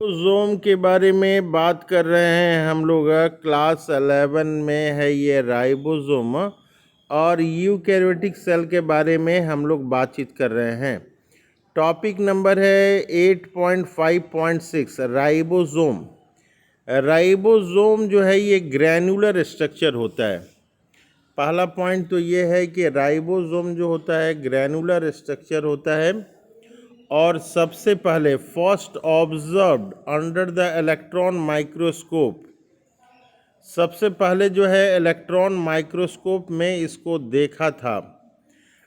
Ribosome के बारे में बात कर रहे हैं हम लोग। क्लास 11 में है ये राइबोसोम और यूकैरियोटिक सेल के बारे में हम लोग बातचीत कर रहे हैं। टॉपिक नंबर है 8.5.6 राइबोसोम। राइबोसोम जो है ये ग्रैनुलर स्ट्रक्चर होता है। पहला पॉइंट तो ये है कि राइबोसोम जो होता है ग्रैनुलर स्ट्रक्चर होता है और सबसे पहले first observed under the electron microscope. सबसे पहले जो है इलेक्ट्रॉन माइक्रोस्कोप में इसको देखा था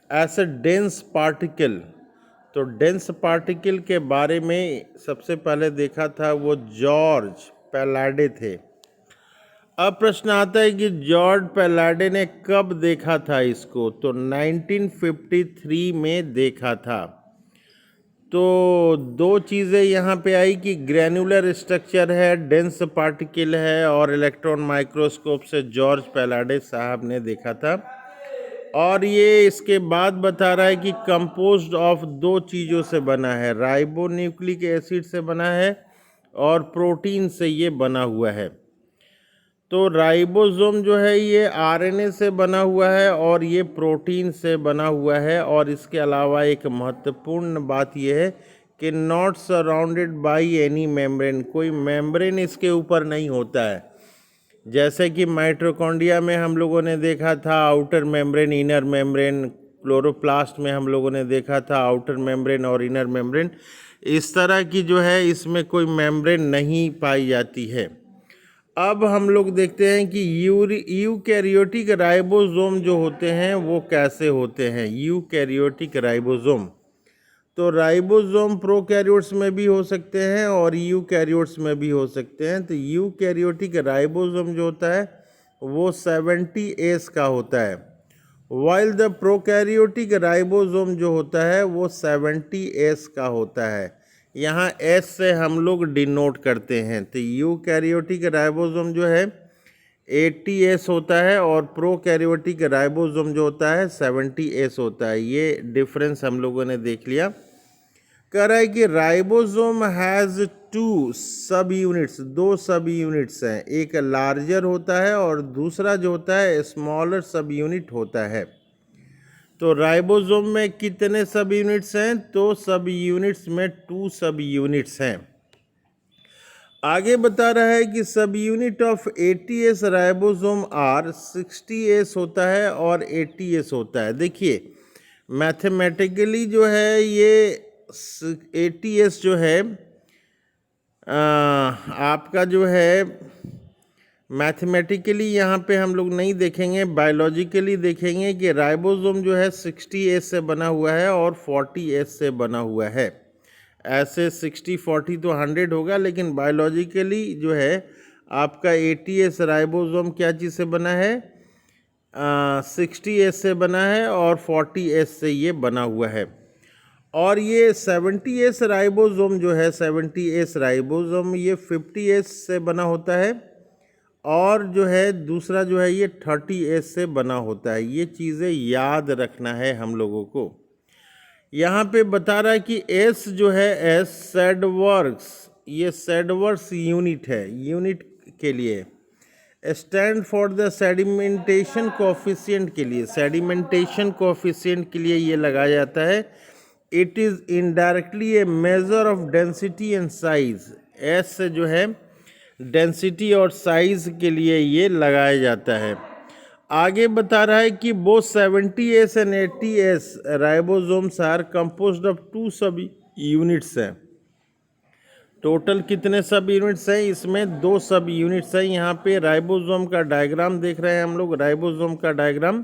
एज ए डेंस पार्टिकल। तो डेंस पार्टिकल के बारे में सबसे पहले देखा था वो जॉर्ज पैलाडे थे। अब प्रश्न आता है कि जॉर्ज पैलाडे ने कब देखा था इसको? तो 1953 में देखा था। तो दो चीज़ें यहाँ पे आई कि ग्रैनुलर स्ट्रक्चर है, डेंस पार्टिकल है और इलेक्ट्रॉन माइक्रोस्कोप से जॉर्ज पैलाडे साहब ने देखा था। और ये इसके बाद बता रहा है कि कंपोज्ड ऑफ दो चीज़ों से बना है, राइबोन्यूक्लिक एसिड से बना है और प्रोटीन से ये बना हुआ है। तो राइबोसोम जो है ये आरएनए से बना हुआ है और ये प्रोटीन से बना हुआ है। और इसके अलावा एक महत्वपूर्ण बात यह है कि not surrounded by any membrane, कोई मेम्ब्रेन इसके ऊपर नहीं होता है। जैसे कि माइटोकॉन्ड्रिया में हम लोगों ने देखा था outer membrane, inner membrane, chloroplast में हम लोगों ने देखा था आउटर मेम्ब्रेन और इनर मेम्ब्रेन। इस तरह की जो है इसमें कोई मेम्ब्रेन नहीं पाई जाती है। अब हम लोग देखते हैं कि यूकैरियोटिक राइबोसोम जो होते हैं वो कैसे होते हैं। यूकैरियोटिक राइबोसोम, तो राइबोसोम प्रोकैरियोट्स में भी हो सकते हैं और यूकैरियोट्स में भी हो सकते हैं। तो यूकैरियोटिक राइबोसोम जो होता है वो 70S का होता है, वाइल द प्रोकैरियोटिक राइबोसोम जो होता है वो 70S का होता है। यहाँ S से हम लोग डिनोट करते हैं। तो यूकैरियोटिक राइबोसोम जो है 80S होता है और प्रोकैरियोटिक राइबोसोम जो होता है 70S होता है। ये डिफरेंस हम लोगों ने देख लिया। कह रहा है कि राइबोसोम हैज़ टू सब यूनिट्स, दो सब यूनिट्स हैं, एक लार्जर होता है और दूसरा जो होता है स्मॉलर सब यूनिट होता है। तो राइबोसोम में कितने सब यूनिट्स हैं? तो सब यूनिट्स में 2 सब यूनिट्स हैं। आगे बता रहा है कि सब unit of 80S ribosome are 60S होता है और 80S होता है। देखिए मैथमेटिकली जो है ये 80S जो है आपका जो है मैथमेटिकली यहाँ पे हम लोग नहीं देखेंगे, बायोलॉजिकली देखेंगे कि राइबोसोम जो है 60S से बना हुआ है और 40S से बना हुआ है। ऐसे 60-40 तो 100 होगा, लेकिन बायोलॉजिकली जो है आपका 80S राइबोसोम क्या चीज़ से बना है? 60S से बना है और 40S से ये बना हुआ है। और ये 70S राइबोसोम जो है 70S राइबोसोम ये 50S से बना होता है और जो है दूसरा जो है ये 30S से बना होता है। ये चीज़ें याद रखना है हम लोगों को। यहाँ पे बता रहा है कि S जो है S सैडवर्क्स, ये सैडवर्क्स यूनिट है, यूनिट के लिए stand for the sedimentation coefficient के लिए, सेडिमेंटेशन कोफिशिएंट के लिए ये लगाया जाता है। It is indirectly A measure of density and size. S से जो है डेंसिटी और साइज के लिए ये लगाया जाता है। आगे बता रहा है कि both 70S and 80S ribosomes are composed of 2 सब यूनिट्स हैं। टोटल कितने सब यूनिट्स हैं? इसमें 2 सब यूनिट्स हैं। यहाँ पे राइबोसोम का डायग्राम देख रहे हैं हम लोग। राइबोसोम का डायग्राम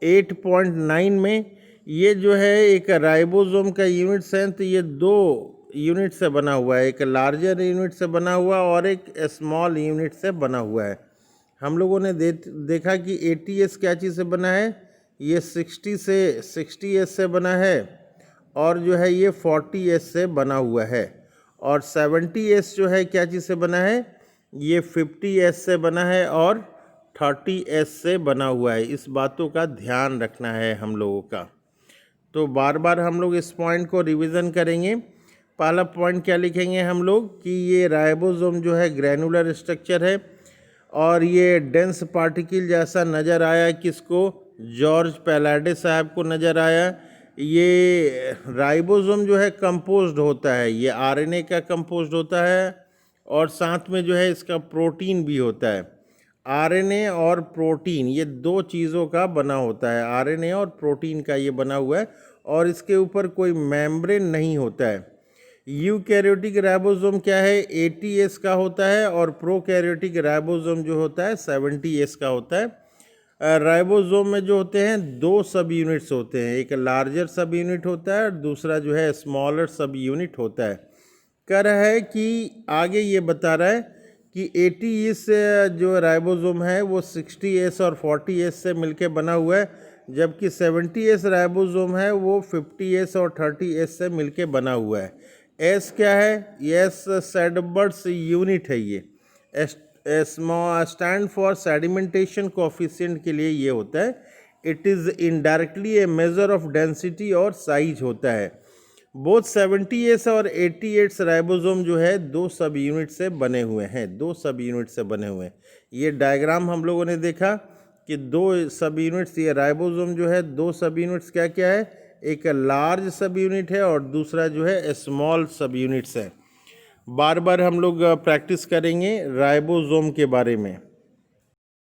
8.9 में ये जो है एक राइबोसोम का यूनिट्स हैं। तो ये 2 यूनिट से बना हुआ है, एक लार्जर यूनिट से बना हुआ और एक स्मॉल यूनिट से बना हुआ है। हम लोगों ने देखा कि 80S क्या चीज़ से बना है? ये 60S से बना है और जो है ये 40S से बना हुआ है। और 70S जो है क्या चीज़ से बना है? ये 50S से बना है और 30S से बना हुआ है। इस बातों का ध्यान रखना है हम लोगों का। तो बार बार हम लोग इस पॉइंट को रिवीजन करेंगे। पहला पॉइंट क्या लिखेंगे हम लोग कि ये राइबोसोम जो है ग्रैनुलर स्ट्रक्चर है और ये डेंस पार्टिकल जैसा नज़र आया किसको, जॉर्ज पैलाडे साहब को नज़र आया। ये राइबोसोम जो है कंपोज्ड होता है, ये आरएनए का कंपोज्ड होता है और साथ में जो है इसका प्रोटीन भी होता है। आरएनए और प्रोटीन ये दो चीज़ों का बना होता है, आरएनए और प्रोटीन का ये बना हुआ है और इसके ऊपर कोई मेम्ब्रेन नहीं होता है। यूकैरियोटिक राइबोसोम क्या है, 80S का होता है और प्रोकैरियोटिक राइबोसोम जो होता है 70S का होता है। राइबोसोम में जो होते हैं दो सब यूनिट्स होते हैं, एक लार्जर सब यूनिट होता है और दूसरा जो है स्मॉलर सब यूनिट होता है। कह रहा है कि आगे ये बता रहा है कि 80S जो राइबोसोम है वो 60S और 40S से मिलके बना हुआ है, जबकि 70S राइबोसोम है वो 50S और 30S से मिलके बना हुआ है। एस क्या है, एस सेडबर्ट्स यूनिट है, ये स्टैंड फॉर सेडिमेंटेशन कोफिशिएंट के लिए ये होता है। It is indirectly A measure of density और साइज होता है। बोथ 70S और 80S राइबोसोम जो है दो सब यूनिट से बने हुए हैं, दो सब यूनिट से बने हुए हैं। ये डायग्राम हम लोगों ने देखा कि दो सब यूनिट्स, ये राइबोसोम जो है दो सब यूनिट्स क्या क्या है, एक लार्ज सब यूनिट है और दूसरा जो है स्मॉल सब यूनिट्स है। बार बार हम लोग प्रैक्टिस करेंगे राइबोसोम के बारे में।